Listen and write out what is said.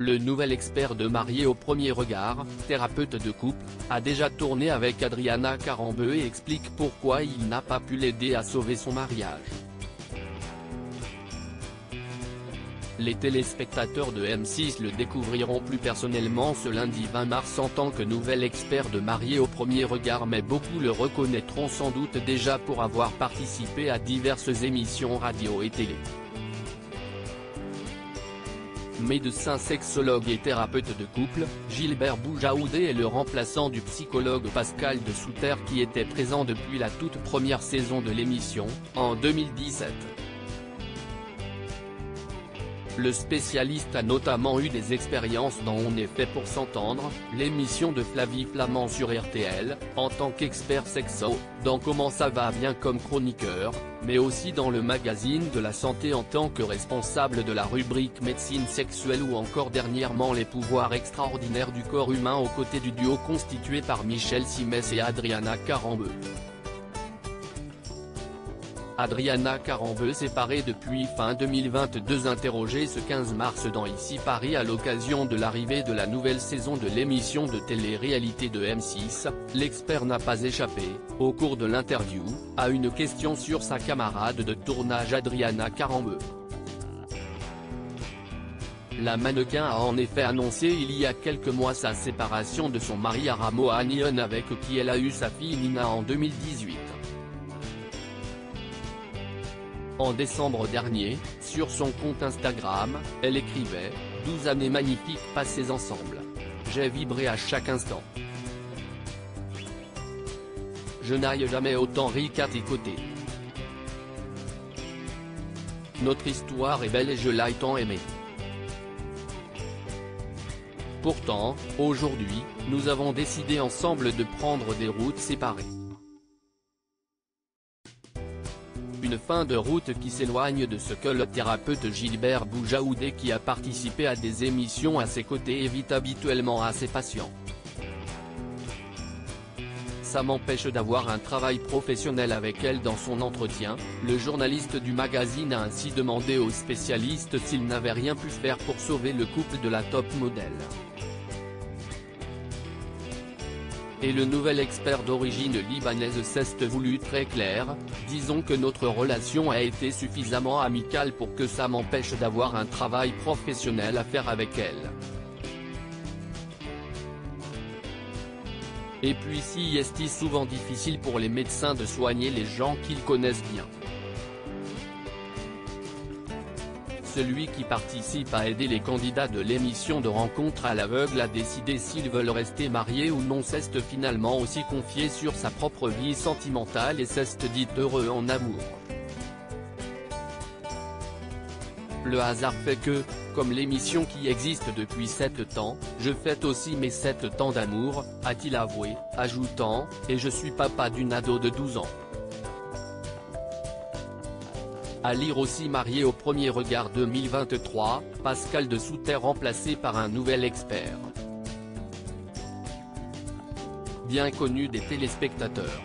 Le nouvel expert de Marié au premier regard, thérapeute de couple, a déjà tourné avec Adriana Carambeu et explique pourquoi il n'a pas pu l'aider à sauver son mariage. Les téléspectateurs de M6 le découvriront plus personnellement ce lundi 20 mars en tant que nouvel expert de Marié au premier regard, mais beaucoup le reconnaîtront sans doute déjà pour avoir participé à diverses émissions radio et télé. Médecin, sexologue et thérapeute de couple, Gilbert Boujaoudé est le remplaçant du psychologue Pascal de Soutter qui était présent depuis la toute première saison de l'émission, en 2017. Le spécialiste a notamment eu des expériences dans On est fait pour s'entendre, l'émission de Flavie Flament sur RTL, en tant qu'expert sexo, dans Comment ça va bien comme chroniqueur, mais aussi dans le magazine de la santé en tant que responsable de la rubrique médecine sexuelle ou encore dernièrement les pouvoirs extraordinaires du corps humain aux côtés du duo constitué par Michel Simès et Adriana Carambeu. Adriana Carambeu, séparée depuis fin 2022, interrogée ce 15 mars dans Ici Paris à l'occasion de l'arrivée de la nouvelle saison de l'émission de télé-réalité de M6, l'expert n'a pas échappé, au cours de l'interview, à une question sur sa camarade de tournage Adriana Carambeu. La mannequin a en effet annoncé il y a quelques mois sa séparation de son mari Aramo Anion avec qui elle a eu sa fille Nina en 2018. En décembre dernier, sur son compte Instagram, elle écrivait « 12 années magnifiques passées ensemble. J'ai vibré à chaque instant. Je n'aille jamais autant ri qu'à tes côtés. Notre histoire est belle et je l'ai tant aimée. Pourtant, aujourd'hui, nous avons décidé ensemble de prendre des routes séparées. Une fin de route qui s'éloigne de ce que le thérapeute Gilbert Boujaoudé, qui a participé à des émissions à ses côtés, évite habituellement à ses patients. Ça m'empêche d'avoir un travail professionnel avec elle. Dans son entretien, le journaliste du magazine a ainsi demandé aux spécialistes s'ils n'avaient rien pu faire pour sauver le couple de la top modèle. Et le nouvel expert d'origine libanaise s'est voulu très clair, disons que notre relation a été suffisamment amicale pour que ça m'empêche d'avoir un travail professionnel à faire avec elle. Et puis si est souvent difficile pour les médecins de soigner les gens qu'ils connaissent bien. Celui qui participe à aider les candidats de l'émission de Rencontre à l'aveugle à décider s'ils veulent rester mariés ou non, s'est finalement aussi confié sur sa propre vie sentimentale et s'est dit heureux en amour. Le hasard fait que, comme l'émission qui existe depuis 7 ans, je fête aussi mes 7 ans d'amour, a-t-il avoué, ajoutant « Et je suis papa d'une ado de 12 ans ». À lire aussi Marié au premier regard 2023, Pascal de Soutter remplacé par un nouvel expert. Bien connu des téléspectateurs.